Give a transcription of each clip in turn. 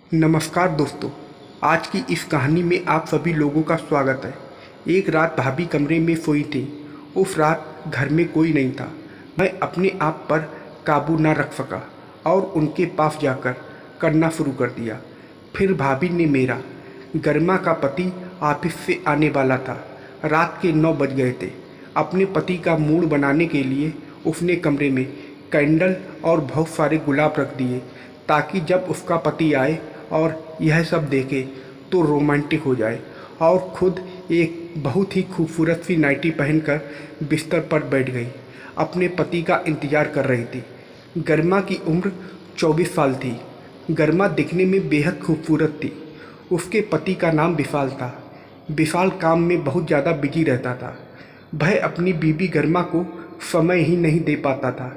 नमस्कार दोस्तों। आज की इस कहानी में आप सभी लोगों का स्वागत है। एक रात भाभी कमरे में सोई थी। उस रात घर में कोई नहीं था। मैं अपने आप पर काबू ना रख सका और उनके पास जाकर करना शुरू कर दिया। फिर भाभी ने मेरा गर्मा का पति ऑफिस से आने वाला था। रात के 9 बज गए थे। अपने पति का मूड बनाने के लिए उसने कमरे में कैंडल और बहुत सारे गुलाब रख दिए ताकि जब उसका पति आए और यह सब देखे तो रोमांटिक हो जाए, और खुद एक बहुत ही खूबसूरत सी नाइटी पहनकर बिस्तर पर बैठ गई। अपने पति का इंतज़ार कर रही थी। गर्मा की उम्र 24 साल थी। गर्मा दिखने में बेहद खूबसूरत थी। उसके पति का नाम विशाल था। विशाल काम में बहुत ज़्यादा बिजी रहता था। वह अपनी बीबी गर्मा को समय ही नहीं दे पाता था,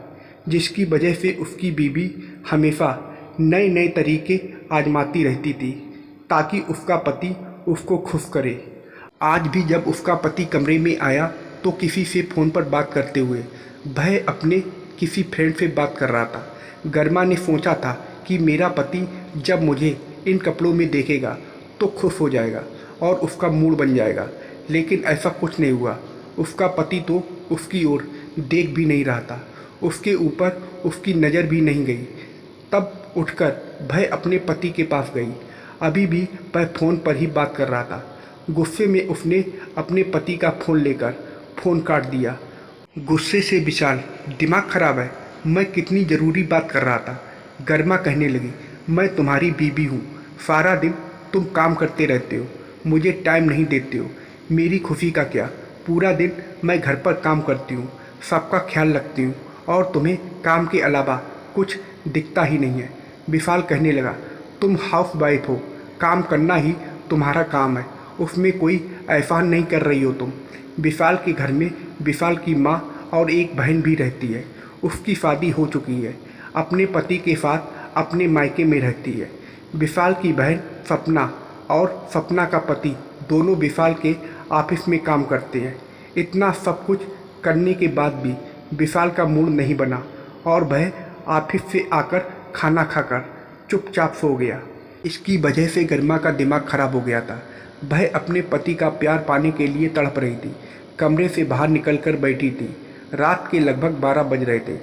जिसकी वजह से उसकी बीबी हमेशा नए नए तरीके आजमाती रहती थी ताकि उसका पति उसको खुश करे। आज भी जब उसका पति कमरे में आया तो किसी से फ़ोन पर बात करते हुए वह अपने किसी फ्रेंड से बात कर रहा था। गर्मा ने सोचा था कि मेरा पति जब मुझे इन कपड़ों में देखेगा तो खुश हो जाएगा और उसका मूड बन जाएगा, लेकिन ऐसा कुछ नहीं हुआ। उसका पति तो उसकी ओर देख भी नहीं रहा था। उसके ऊपर उसकी नज़र भी नहीं गई। तब उठकर वह अपने पति के पास गई। अभी भी वह फ़ोन पर ही बात कर रहा था। गुस्से में उसने अपने पति का फ़ोन लेकर फ़ोन काट दिया। गुस्से से विशाल, दिमाग खराब है, मैं कितनी ज़रूरी बात कर रहा था। गर्मा कहने लगी, मैं तुम्हारी बीबी हूँ। सारा दिन तुम काम करते रहते हो, मुझे टाइम नहीं देते हो। मेरी खुशी का क्या? पूरा दिन मैं घर पर काम करती हूँ, सबका ख्याल रखती हूँ, और तुम्हें काम के अलावा कुछ दिखता ही नहीं है। विशाल कहने लगा, तुम हाउस वाइफ हो, काम करना ही तुम्हारा काम है, उसमें कोई एहसान नहीं कर रही हो तुम। विशाल के घर में विशाल की माँ और एक बहन भी रहती है। उसकी शादी हो चुकी है, अपने पति के साथ अपने मायके में रहती है। विशाल की बहन सपना और सपना का पति दोनों विशाल के ऑफिस में काम करते हैं। इतना सब कुछ करने के बाद भी विशाल का मूड नहीं बना और वह ऑफिस से आकर खाना खाकर चुपचाप सो गया। इसकी वजह से गर्मा का दिमाग खराब हो गया था। वह अपने पति का प्यार पाने के लिए तड़प रही थी। कमरे से बाहर निकलकर बैठी थी। रात के लगभग 12 बज रहे थे।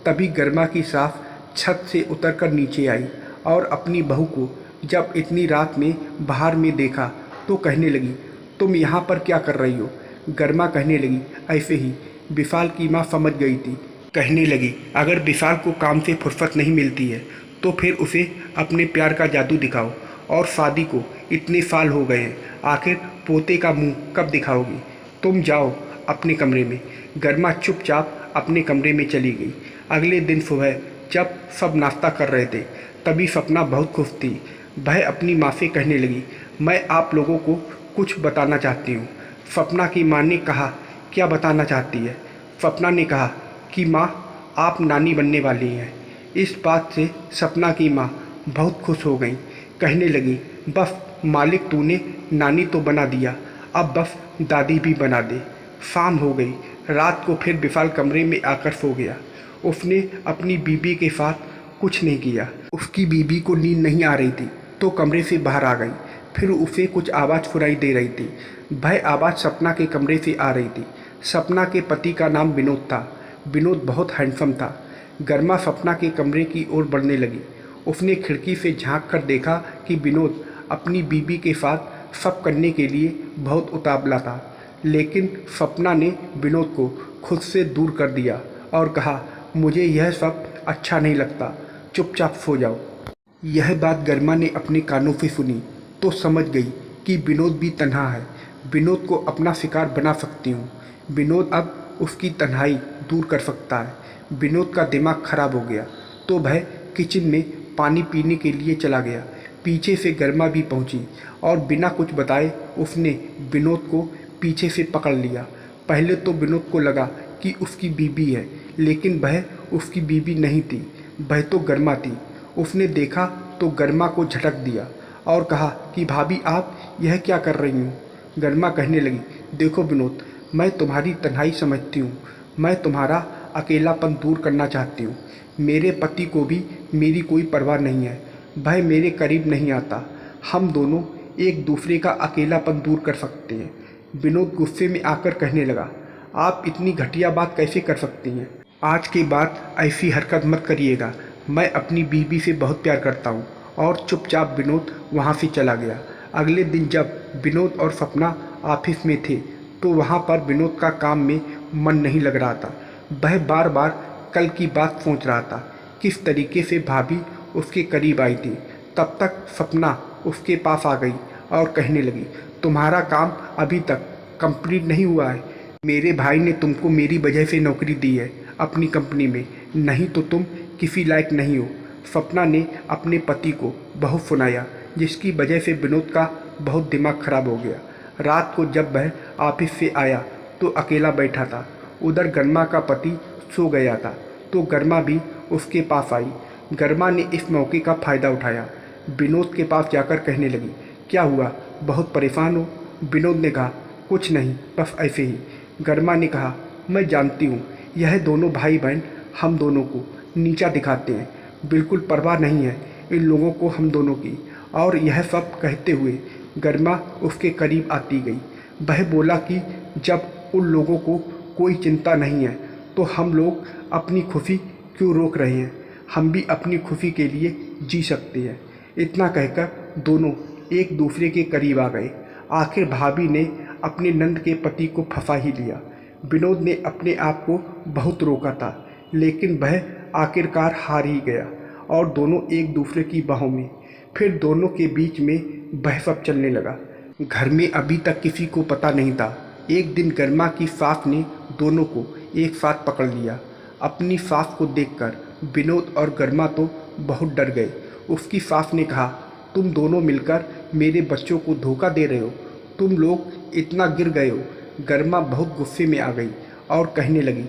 तभी गर्मा की सास छत से उतरकर नीचे आई और अपनी बहू को जब इतनी रात में बाहर में देखा तो कहने लगी, तुम यहाँ पर क्या कर रही हो? गर्मा कहने लगी, ऐसे ही। विशाल की माँ समझ गई थी। कहने लगी, अगर विशाल को काम से फुर्सत नहीं मिलती है तो फिर उसे अपने प्यार का जादू दिखाओ, और शादी को इतने साल हो गए हैं, आखिर पोते का मुंह कब दिखाओगी? तुम जाओ अपने कमरे में। गर्मा चुपचाप अपने कमरे में चली गई। अगले दिन सुबह जब सब नाश्ता कर रहे थे तभी सपना बहुत खुश थी। वह अपनी माँ से कहने लगी, मैं आप लोगों को कुछ बताना चाहती हूँ। सपना की माँ ने कहा, क्या बताना चाहती है? सपना ने कहा कि माँ, आप नानी बनने वाली हैं। इस बात से सपना की माँ बहुत खुश हो गई। कहने लगी, बस मालिक तूने नानी तो बना दिया, अब बस दादी भी बना दे। शाम हो गई। रात को फिर विशाल कमरे में आकर सो गया। उसने अपनी बीबी के साथ कुछ नहीं किया। उसकी बीबी को नींद नहीं आ रही थी तो कमरे से बाहर आ गई। फिर उसे कुछ आवाज़ सुनाई दे रही थी। वह आवाज़ सपना के कमरे से आ रही थी। सपना के पति का नाम विनोद था। विनोद बहुत हैंडसम था। गर्मा सपना के कमरे की ओर बढ़ने लगी। उसने खिड़की से झांक कर देखा कि विनोद अपनी बीबी के साथ सब करने के लिए बहुत उतावला था, लेकिन सपना ने विनोद को खुद से दूर कर दिया और कहा, मुझे यह सब अच्छा नहीं लगता, चुपचाप सो जाओ। यह बात गर्मा ने अपने कानों से सुनी तो समझ गई कि विनोद भी तन्हा है। विनोद को अपना शिकार बना सकती हूँ। विनोद अब उसकी तन्हाई दूर कर सकता है। विनोद का दिमाग खराब हो गया तो वह किचन में पानी पीने के लिए चला गया। पीछे से गर्मा भी पहुंची और बिना कुछ बताए उसने विनोद को पीछे से पकड़ लिया। पहले तो विनोद को लगा कि उसकी बीबी है, लेकिन वह उसकी बीबी नहीं थी, वह तो गर्मा थी। उसने देखा तो गर्मा को झटक दिया और कहा कि भाभी, आप यह क्या कर रही हो? गर्मा कहने लगी, देखो विनोद, मैं तुम्हारी तन्हाई समझती हूँ। मैं तुम्हारा अकेलापन दूर करना चाहती हूँ। मेरे पति को भी मेरी कोई परवाह नहीं है। वह मेरे करीब नहीं आता। हम दोनों एक दूसरे का अकेलापन दूर कर सकते हैं। विनोद गुस्से में आकर कहने लगा, आप इतनी घटिया बात कैसे कर सकती हैं? आज के बाद ऐसी हरकत मत करिएगा। मैं अपनी बीवी से बहुत प्यार करता हूँ। और चुपचाप विनोद वहाँ से चला गया। अगले दिन जब विनोद और सपना ऑफिस में थे तो वहाँ पर विनोद का काम में मन नहीं लग रहा था। वह बार बार कल की बात सोच रहा था, किस तरीके से भाभी उसके करीब आई थी। तब तक सपना उसके पास आ गई और कहने लगी, तुम्हारा काम अभी तक कंप्लीट नहीं हुआ है। मेरे भाई ने तुमको मेरी वजह से नौकरी दी है अपनी कंपनी में, नहीं तो तुम किसी लायक नहीं हो। सपना ने अपने पति को बहुत सुनाया, जिसकी वजह से विनोद का बहुत दिमाग खराब हो गया। रात को जब वह ऑफिस से आया तो अकेला बैठा था। उधर गर्मा का पति सो गया था तो गर्मा भी उसके पास आई। गर्मा ने इस मौके का फ़ायदा उठाया। विनोद के पास जाकर कहने लगी, क्या हुआ, बहुत परेशान हो? विनोद ने कहा, कुछ नहीं, बस ऐसे ही। गर्मा ने कहा, मैं जानती हूँ यह दोनों भाई बहन हम दोनों को नीचा दिखाते हैं, बिल्कुल परवाह नहीं है इन लोगों को हम दोनों की। और यह सब कहते हुए गर्मा उसके करीब आती गई। वह बोला कि जब उन लोगों को कोई चिंता नहीं है तो हम लोग अपनी खुशी क्यों रोक रहे हैं? हम भी अपनी खुशी के लिए जी सकते हैं। इतना कहकर दोनों एक दूसरे के करीब आ गए। आखिर भाभी ने अपने नंद के पति को फंसा ही लिया। विनोद ने अपने आप को बहुत रोका था, लेकिन वह आखिरकार हार ही गया और दोनों एक दूसरे की बाहों में। फिर दोनों के बीच में बहस चलने लगा। घर में अभी तक किसी को पता नहीं था। एक दिन गर्मा की सास ने दोनों को एक साथ पकड़ लिया। अपनी सास को देखकर विनोद और गर्मा तो बहुत डर गए। उसकी सास ने कहा, तुम दोनों मिलकर मेरे बच्चों को धोखा दे रहे हो, तुम लोग इतना गिर गए हो। गर्मा बहुत गुस्से में आ गई और कहने लगी,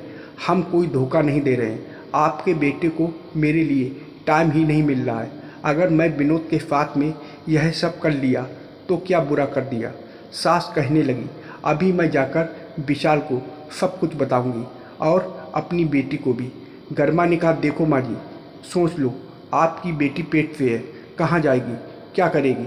हम कोई धोखा नहीं दे रहे हैं, आपके बेटे को मेरे लिए टाइम ही नहीं मिल रहा है। अगर मैं विनोद के साथ में यह सब कर लिया तो क्या बुरा कर दिया? सास कहने लगी, अभी मैं जाकर विशाल को सब कुछ बताऊंगी और अपनी बेटी को भी। गर्मा ने कहा, देखो माँ जी, सोच लो, आपकी बेटी पेट से है, कहाँ जाएगी, क्या करेगी,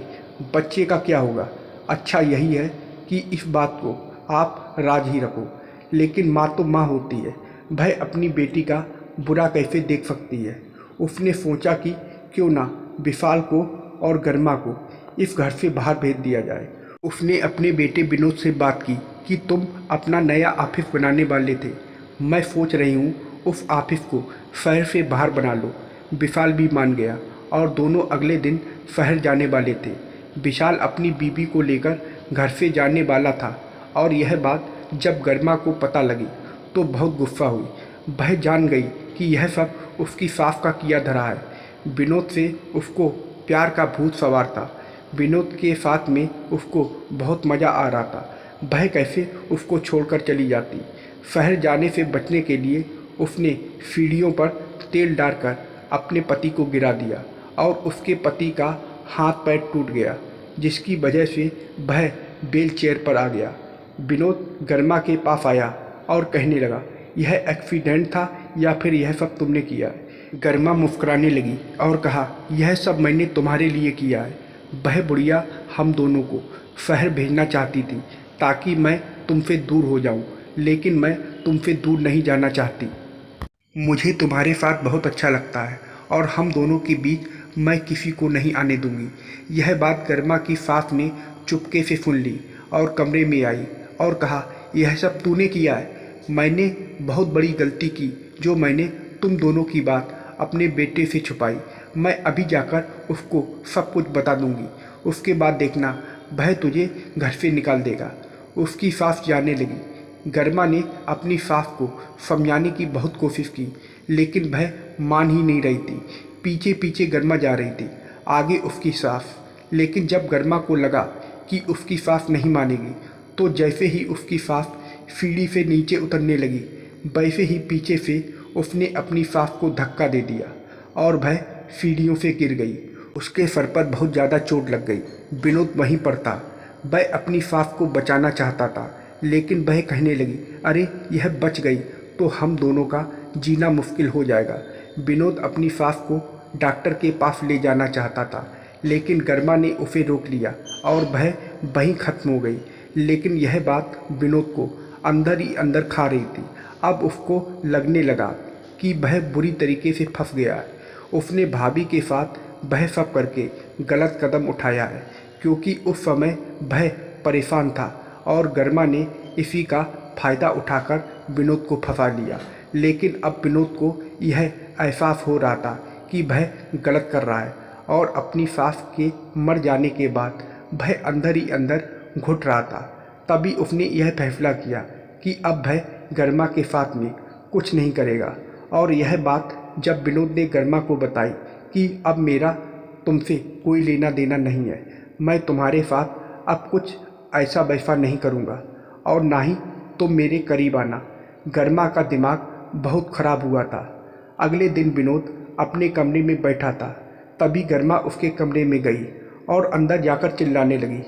बच्चे का क्या होगा? अच्छा यही है कि इस बात को आप राज ही रखो। लेकिन माँ तो माँ होती है, वह अपनी बेटी का बुरा कैसे देख सकती है? उसने सोचा कि क्यों ना विशाल को और गर्मा को इस घर से बाहर भेज दिया जाए। उसने अपने बेटे विनोद से बात की कि तुम अपना नया ऑफिस बनाने वाले थे, मैं सोच रही हूँ उस ऑफिस को शहर से बाहर बना लो। विशाल भी मान गया और दोनों अगले दिन शहर जाने वाले थे। विशाल अपनी बीवी को लेकर घर से जाने वाला था और यह बात जब गर्मा को पता लगी तो बहुत गुस्सा हुई। वह जान गई कि यह सब उसकी सास का किया धरा है। विनोद से उसको प्यार का भूत सवार था। विनोद के साथ में उसको बहुत मज़ा आ रहा था। वह कैसे उसको छोड़कर चली जाती? शहर जाने से बचने के लिए उसने सीढ़ियों पर तेल डालकर अपने पति को गिरा दिया और उसके पति का हाथ पैर टूट गया, जिसकी वजह से वह व्हील चेयर पर आ गया। विनोद गर्मा के पास आया और कहने लगा, यह एक्सीडेंट था या फिर यह सब तुमने किया है? गर्मा मुस्कुराने लगी और कहा, यह सब मैंने तुम्हारे लिए किया है। वह बुढ़िया हम दोनों को शहर भेजना चाहती थी ताकि मैं तुमसे दूर हो जाऊं, लेकिन मैं तुमसे दूर नहीं जाना चाहती। मुझे तुम्हारे साथ बहुत अच्छा लगता है और हम दोनों के बीच मैं किसी को नहीं आने दूंगी। यह बात गर्मा की सास ने चुपके से सुन ली और कमरे में आई और कहा, यह सब तूने किया है? मैंने बहुत बड़ी गलती की जो मैंने तुम दोनों की बात अपने बेटे से छुपाई। मैं अभी जाकर उसको सब कुछ बता दूंगी, उसके बाद देखना वह तुझे घर से निकाल देगा। उसकी सास जाने लगी। गर्मा ने अपनी सास को समझाने की बहुत कोशिश की, लेकिन वह मान ही नहीं रही थी। पीछे पीछे गर्मा जा रही थी, आगे उसकी सास। लेकिन जब गर्मा को लगा कि उसकी सास नहीं मानेगी तो जैसे ही उसकी सास सीढ़ी से नीचे उतरने लगी, वैसे ही पीछे से उसने अपनी सास को धक्का दे दिया और वह सीढ़ियों से गिर गई। उसके सर पर बहुत ज़्यादा चोट लग गई। विनोद वहीं पर था। वह अपनी सास को बचाना चाहता था, लेकिन वह कहने लगी, अरे यह बच गई तो हम दोनों का जीना मुश्किल हो जाएगा। विनोद अपनी सास को डॉक्टर के पास ले जाना चाहता था, लेकिन गर्मा ने उसे रोक लिया और वह वहीं खत्म हो गई। लेकिन यह बात विनोद को अंदर ही अंदर खा रही थी। अब उसको लगने लगा कि वह बुरी तरीके से फंस गया है। उसने भाभी के साथ वह सब करके गलत कदम उठाया है, क्योंकि उस समय वह परेशान था और गर्मा ने इसी का फ़ायदा उठाकर विनोद को फंसा लिया। लेकिन अब विनोद को यह एहसास हो रहा था कि वह गलत कर रहा है और अपनी सास के मर जाने के बाद वह अंदर ही अंदर घुट रहा था। तभी उसने यह फैसला किया कि अब वह गर्मा के साथ में कुछ नहीं करेगा। और यह बात जब विनोद ने गर्मा को बताई कि अब मेरा तुमसे कोई लेना देना नहीं है, मैं तुम्हारे साथ अब कुछ ऐसा वैसा नहीं करूँगा और ना ही तुम मेरे करीब आना, गर्मा का दिमाग बहुत ख़राब हुआ था। अगले दिन विनोद अपने कमरे में बैठा था, तभी गर्मा उसके कमरे में गई और अंदर जाकर चिल्लाने लगी,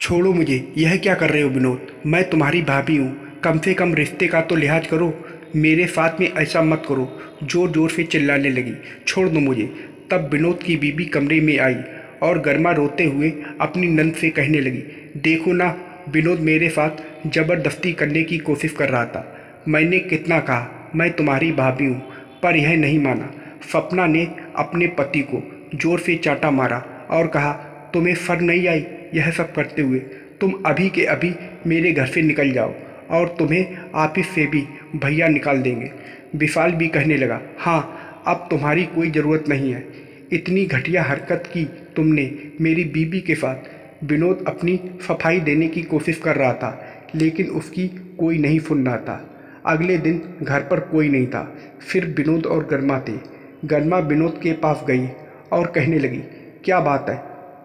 छोड़ो मुझे, यह क्या कर रहे हो विनोद, मैं तुम्हारी भाभी हूँ, कम से कम रिश्ते का तो लिहाज करो, मेरे साथ में ऐसा मत करो। ज़ोर ज़ोर से चिल्लाने लगी, छोड़ दो मुझे। तब विनोद की बीबी कमरे में आई और गर्मा रोते हुए अपनी नंद से कहने लगी, देखो ना, विनोद मेरे साथ ज़बरदस्ती करने की कोशिश कर रहा था। मैंने कितना कहा मैं तुम्हारी भाभी हूँ, पर यह नहीं माना। सपना ने अपने पति को ज़ोर से चाटा मारा और कहा, तुम्हें शर्म नहीं आई यह सब करते हुए? तुम अभी के अभी मेरे घर से निकल जाओ और तुम्हें ऑफिस से भी भैया निकाल देंगे। विशाल भी कहने लगा, हाँ, अब तुम्हारी कोई ज़रूरत नहीं है। इतनी घटिया हरकत की तुमने मेरी बीबी के साथ। विनोद अपनी सफाई देने की कोशिश कर रहा था, लेकिन उसकी कोई नहीं सुन रहा था। अगले दिन घर पर कोई नहीं था, सिर्फ विनोद और गर्मा थे। गर्मा विनोद के पास गई और कहने लगी, क्या बात है,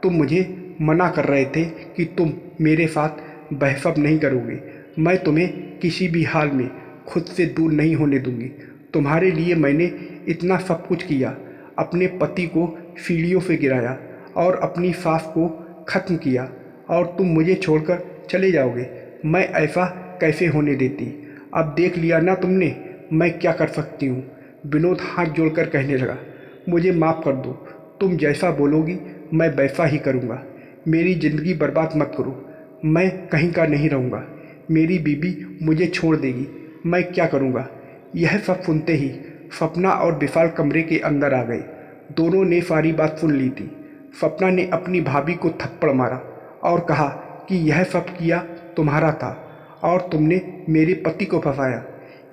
तुम मुझे मना कर रहे थे कि तुम मेरे साथ बहस नहीं करोगे। मैं तुम्हें किसी भी हाल में खुद से दूर नहीं होने दूंगी। तुम्हारे लिए मैंने इतना सब कुछ किया, अपने पति को सीढ़ियों से गिराया और अपनी सास को ख़त्म किया, और तुम मुझे छोड़कर चले जाओगे? मैं ऐसा कैसे होने देती? अब देख लिया ना तुमने, मैं क्या कर सकती हूँ। विनोद हाथ जोड़कर कहने लगा, मुझे माफ़ कर दो, तुम जैसा बोलोगी मैं वैसा ही करूँगा। मेरी ज़िंदगी बर्बाद मत करो, मैं कहीं का नहीं रहूँगा। मेरी बीबी मुझे छोड़ देगी, मैं क्या करूँगा? यह सब सुनते ही सपना और विशाल कमरे के अंदर आ गए। दोनों ने सारी बात सुन ली थी। सपना ने अपनी भाभी को थप्पड़ मारा और कहा कि यह सब किया तुम्हारा था और तुमने मेरे पति को फंसाया।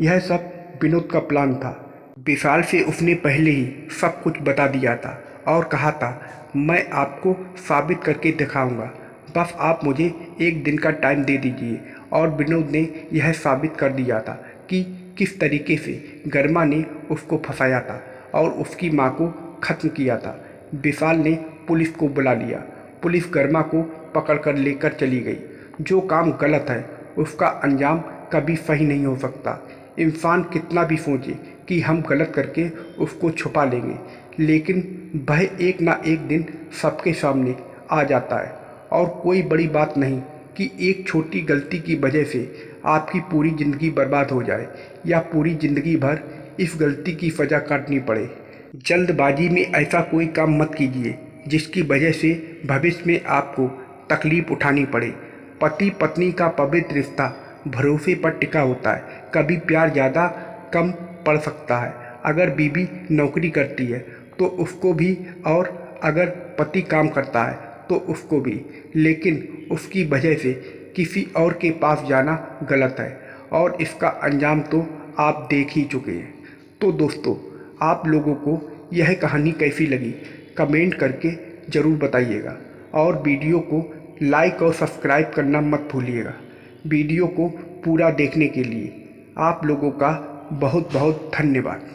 यह सब विनोद का प्लान था। विशाल से उसने पहले ही सब कुछ बता दिया था और कहा था, मैं आपको साबित करके दिखाऊंगा, बस आप मुझे एक दिन का टाइम दे दीजिए। और विनोद ने यह साबित कर दिया था कि किस तरीके से गर्मा ने उसको फंसाया था और उसकी मां को ख़त्म किया था। विशाल ने पुलिस को बुला लिया। पुलिस गर्मा को पकड़कर लेकर चली गई। जो काम गलत है उसका अंजाम कभी सही नहीं हो सकता। इंसान कितना भी सोचे कि हम गलत करके उसको छुपा लेंगे, लेकिन वह एक ना एक दिन सबके सामने आ जाता है। और कोई बड़ी बात नहीं कि एक छोटी गलती की वजह से आपकी पूरी ज़िंदगी बर्बाद हो जाए या पूरी ज़िंदगी भर इस गलती की सज़ा काटनी पड़े। जल्दबाजी में ऐसा कोई काम मत कीजिए जिसकी वजह से भविष्य में आपको तकलीफ़ उठानी पड़े। पति पत्नी का पवित्र रिश्ता भरोसे पर टिका होता है। कभी प्यार ज़्यादा कम पड़ सकता है। अगर बीवी नौकरी करती है तो उसको भी, और अगर पति काम करता है तो उसको भी, लेकिन उसकी वजह से किसी और के पास जाना गलत है और इसका अंजाम तो आप देख ही चुके हैं। तो दोस्तों, आप लोगों को यह कहानी कैसी लगी कमेंट करके ज़रूर बताइएगा और वीडियो को लाइक और सब्सक्राइब करना मत भूलिएगा। वीडियो को पूरा देखने के लिए आप लोगों का बहुत बहुत धन्यवाद।